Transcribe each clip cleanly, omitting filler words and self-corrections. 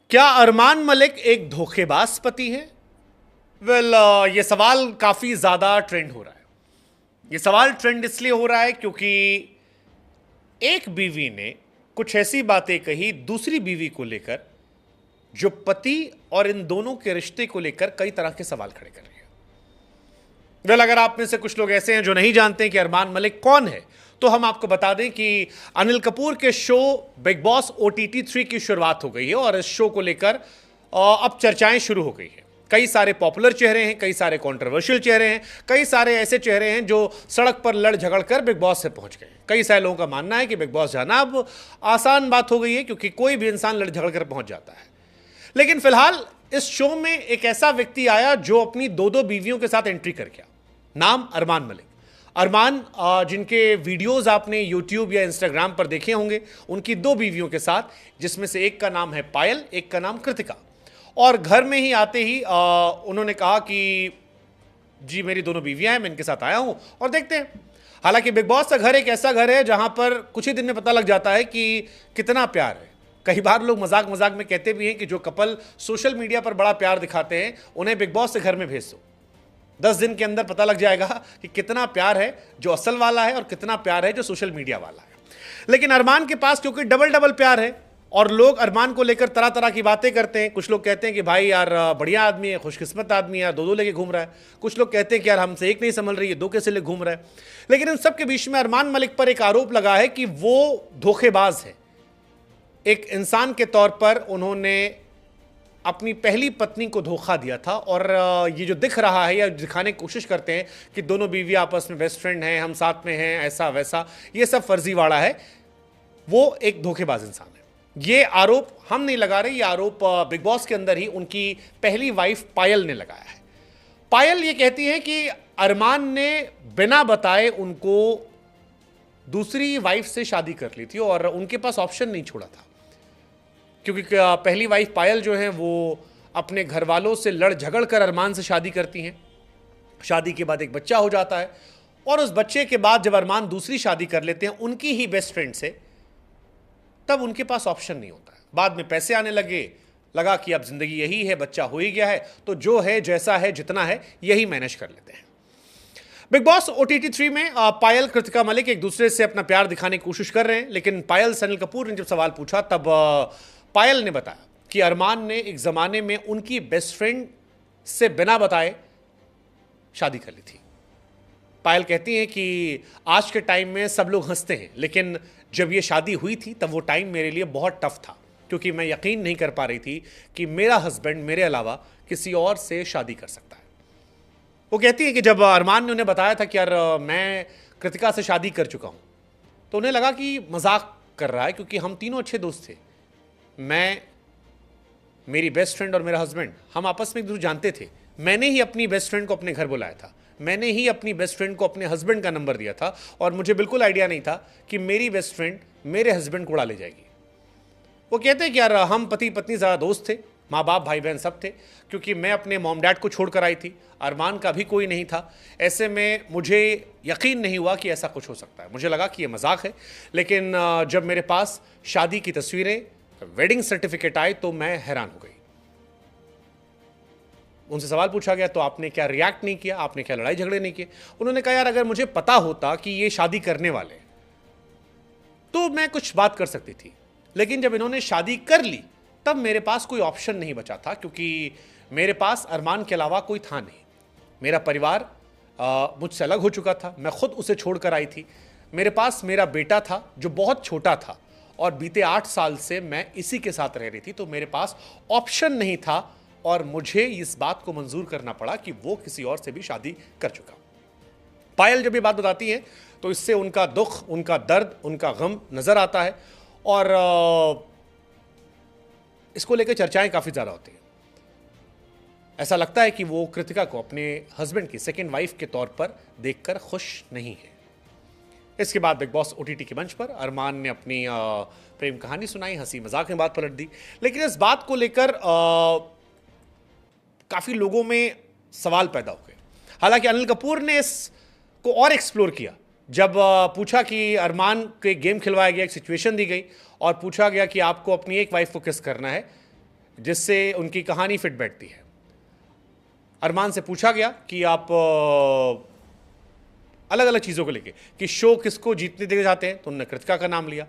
क्या अरमान मलिक एक धोखेबाज पति है? वेल, ये सवाल काफी ज्यादा ट्रेंड हो रहा है। ये सवाल ट्रेंड इसलिए हो रहा है क्योंकि एक बीवी ने कुछ ऐसी बातें कही दूसरी बीवी को लेकर जो पति और इन दोनों के रिश्ते को लेकर कई तरह के सवाल खड़े कर रही है। वेल, अगर आप में से कुछ लोग ऐसे हैं जो नहीं जानते कि अरमान मलिक कौन है, तो हम आपको बता दें कि अनिल कपूर के शो बिग बॉस OTT 3 की शुरुआत हो गई है और इस शो को लेकर अब चर्चाएं शुरू हो गई हैं। कई सारे पॉपुलर चेहरे हैं, कई सारे कंट्रोवर्शियल चेहरे हैं, कई सारे ऐसे चेहरे हैं जो सड़क पर लड़ झगड़ कर बिग बॉस से पहुंच गए। कई सारे लोगों का मानना है कि बिग बॉस जाना अब आसान बात हो गई है क्योंकि कोई भी इंसान लड़ झगड़ कर पहुंच जाता है। लेकिन फिलहाल इस शो में एक ऐसा व्यक्ति आया जो अपनी दो दो बीवियों के साथ एंट्री कर गया। नाम अरमान मलिक। अरमान जिनके वीडियोस आपने यूट्यूब या इंस्टाग्राम पर देखे होंगे, उनकी दो बीवियों के साथ, जिसमें से एक का नाम है पायल, एक का नाम कृतिका। और घर में ही आते ही उन्होंने कहा कि जी मेरी दोनों बीवियां हैं, मैं इनके साथ आया हूं और देखते हैं। हालांकि बिग बॉस का घर एक ऐसा घर है जहां पर कुछ ही दिन में पता लग जाता है कि कितना प्यार है। कई बार लोग मजाक मजाक में कहते भी हैं कि जो कपल सोशल मीडिया पर बड़ा प्यार दिखाते हैं उन्हें बिग बॉस से घर में भेज दो, 10 दिन के अंदर पता लग जाएगा कि कितना प्यार है जो असल वाला है और कितना प्यार है जो सोशल मीडिया वाला है। लेकिन अरमान के पास क्योंकि डबल डबल प्यार है और लोग अरमान को लेकर तरह तरह की बातें करते हैं। कुछ लोग कहते हैं कि भाई यार बढ़िया आदमी है, खुशकिस्मत आदमी है, दो दो लेके घूम रहा है। कुछ लोग कहते हैं कि यार हमसे एक नहीं संभल रही है, दो कैसे लेके घूम रहा है। लेकिन इन सब के बीच में अरमान मलिक पर एक आरोप लगा है कि वो धोखेबाज है। एक इंसान के तौर पर उन्होंने अपनी पहली पत्नी को धोखा दिया था और ये जो दिख रहा है या दिखाने की कोशिश करते हैं कि दोनों बीवी आपस में बेस्ट फ्रेंड हैं, हम साथ में हैं, ऐसा वैसा, ये सब फर्जीवाड़ा है। वो एक धोखेबाज इंसान है। ये आरोप हम नहीं लगा रहे, ये आरोप बिग बॉस के अंदर ही उनकी पहली वाइफ पायल ने लगाया है। पायल ये कहती है कि अरमान ने बिना बताए उनको दूसरी वाइफ से शादी कर ली थी और उनके पास ऑप्शन नहीं छोड़ा था, क्योंकि पहली वाइफ पायल जो है वो अपने घर वालों से लड़ झगड़ कर अरमान से शादी करती हैं। शादी के बाद एक बच्चा हो जाता है और उस बच्चे के बाद जब अरमान दूसरी शादी कर लेते हैं उनकी ही बेस्ट फ्रेंड से, तब उनके पास ऑप्शन नहीं होता है। बाद में पैसे आने लगा कि अब जिंदगी यही है, बच्चा हो ही गया है तो जो है, जैसा है, जितना है, यही मैनेज कर लेते हैं। बिग बॉस OTT 3 में पायल कृतिका मलिक एक दूसरे से अपना प्यार दिखाने की कोशिश कर रहे हैं। लेकिन पायल से अनिल कपूर ने जब सवाल पूछा तब पायल ने बताया कि अरमान ने एक जमाने में उनकी बेस्ट फ्रेंड से बिना बताए शादी कर ली थी। पायल कहती हैं कि आज के टाइम में सब लोग हंसते हैं, लेकिन जब ये शादी हुई थी तब वो टाइम मेरे लिए बहुत टफ था, क्योंकि मैं यकीन नहीं कर पा रही थी कि मेरा हस्बैंड मेरे अलावा किसी और से शादी कर सकता है। वो कहती है कि जब अरमान ने उन्हें बताया था कि यार मैं कृतिका से शादी कर चुका हूं, तो उन्हें लगा कि मजाक कर रहा है, क्योंकि हम तीनों अच्छे दोस्त थे। मैं, मेरी बेस्ट फ्रेंड और मेरा हस्बैंड, हम आपस में एक दूसरे जानते थे। मैंने ही अपनी बेस्ट फ्रेंड को अपने घर बुलाया था, मैंने ही अपनी बेस्ट फ्रेंड को अपने हस्बैंड का नंबर दिया था और मुझे बिल्कुल आइडिया नहीं था कि मेरी बेस्ट फ्रेंड मेरे हस्बैंड को उड़ा ले जाएगी। वो कहते हैं कि यार हम पति पत्नी ज़्यादा दोस्त थे, माँ बाप भाई बहन सब थे, क्योंकि मैं अपने मॉम डैड को छोड़ कर आई थी, अरमान का भी कोई नहीं था। ऐसे में मुझे यकीन नहीं हुआ कि ऐसा कुछ हो सकता है। मुझे लगा कि ये मजाक है। लेकिन जब मेरे पास शादी की तस्वीरें, वेडिंग सर्टिफिकेट आए तो मैं हैरान हो गई। उनसे सवाल पूछा गया तो आपने क्या रिएक्ट नहीं किया, आपने क्या लड़ाई झगड़े नहीं किए? उन्होंने कहा यार अगर मुझे पता होता कि ये शादी करने वाले तो मैं कुछ बात कर सकती थी, लेकिन जब इन्होंने शादी कर ली तब मेरे पास कोई ऑप्शन नहीं बचा था, क्योंकि मेरे पास अरमान के अलावा कोई था नहीं। मेरा परिवार मुझसे अलग हो चुका था, मैं खुद उसे छोड़कर आई थी। मेरे पास मेरा बेटा था जो बहुत छोटा था और बीते 8 साल से मैं इसी के साथ रह रही थी, तो मेरे पास ऑप्शन नहीं था और मुझे इस बात को मंजूर करना पड़ा कि वो किसी और से भी शादी कर चुका। पायल जब ये बात बताती है तो इससे उनका दुख, उनका दर्द, उनका गम नजर आता है और इसको लेकर चर्चाएं काफी ज्यादा होती हैं। ऐसा लगता है कि वो कृतिका को अपने हस्बैंड की सेकेंड वाइफ के तौर पर देखकर खुश नहीं है। इसके बाद बिग बॉस OTT के मंच पर अरमान ने अपनी प्रेम कहानी सुनाई, हंसी मजाक में बात पलट दी। लेकिन इस बात को लेकर काफी लोगों में सवाल पैदा हो गए। हालांकि अनिल कपूर ने इसको और एक्सप्लोर किया। जब पूछा कि अरमान को एक गेम खिलवाया गया, एक सिचुएशन दी गई और पूछा गया कि आपको अपनी एक वाइफ को किस करना है, जिससे उनकी कहानी फिट बैठती है। अरमान से पूछा गया कि आप अलग अलग चीज़ों को लेके कि शो किसको जीतने देना चाहते हैं, तो उन्होंने कृतिका का नाम लिया।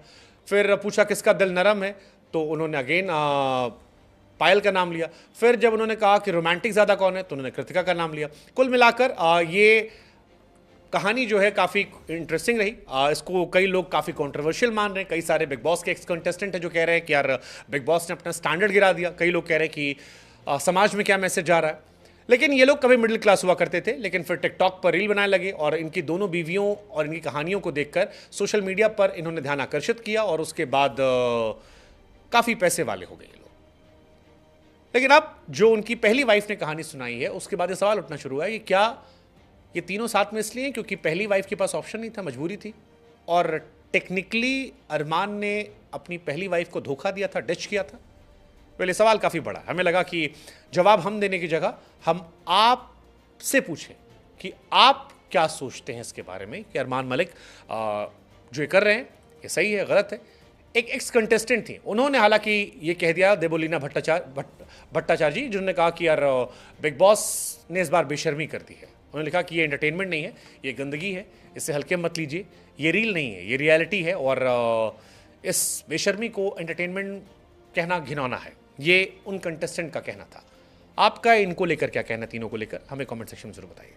फिर पूछा किसका दिल नरम है, तो उन्होंने अगेन पायल का नाम लिया। फिर जब उन्होंने कहा कि रोमांटिक ज़्यादा कौन है, तो उन्होंने कृतिका का नाम लिया। कुल मिलाकर ये कहानी जो है काफ़ी इंटरेस्टिंग रही। इसको कई लोग काफ़ी कंट्रोवर्शियल मान रहे हैं। कई सारे बिग बॉस के एक्स कंटेस्टेंट हैं जो कह रहे हैं कि यार बिग बॉस ने अपना स्टैंडर्ड गिरा दिया। कई लोग कह रहे हैं कि समाज में क्या मैसेज जा रहा है। लेकिन ये लोग कभी मिडिल क्लास हुआ करते थे, लेकिन फिर टिकटॉक पर रील बनाने लगे और इनकी दोनों बीवियों और इनकी कहानियों को देखकर सोशल मीडिया पर इन्होंने ध्यान आकर्षित किया और उसके बाद काफ़ी पैसे वाले हो गए लोग। लेकिन अब जो उनकी पहली वाइफ ने कहानी सुनाई है, उसके बाद ये सवाल उठना शुरू हुआ है कि क्या ये तीनों साथ में इसलिए क्योंकि पहली वाइफ के पास ऑप्शन नहीं था, मजबूरी थी, और टेक्निकली अरमान ने अपनी पहली वाइफ को धोखा दिया था, डिच किया था। पहले सवाल काफ़ी बड़ा। हमें लगा कि जवाब हम देने की जगह हम आपसे पूछें कि आप क्या सोचते हैं इसके बारे में कि अरमान मलिक जो ये कर रहे हैं ये सही है, गलत है। एक एक्स कंटेस्टेंट थी, उन्होंने हालांकि ये कह दिया, देबोलीना भट्टाचार्य जी, जिन्होंने कहा कि यार बिग बॉस ने इस बार बेशर्मी कर दी है। उन्होंने लिखा कि ये एंटरटेनमेंट नहीं है, ये गंदगी है, इससे हल्के मत लीजिए, ये रील नहीं है, ये रियलिटी है, और इस बेशर्मी को एंटरटेनमेंट कहना घिनौना है। ये उन कंटेस्टेंट का कहना था। आपका इनको लेकर क्या कहना, तीनों को लेकर, हमें कमेंट सेक्शन में जरूर बताइए।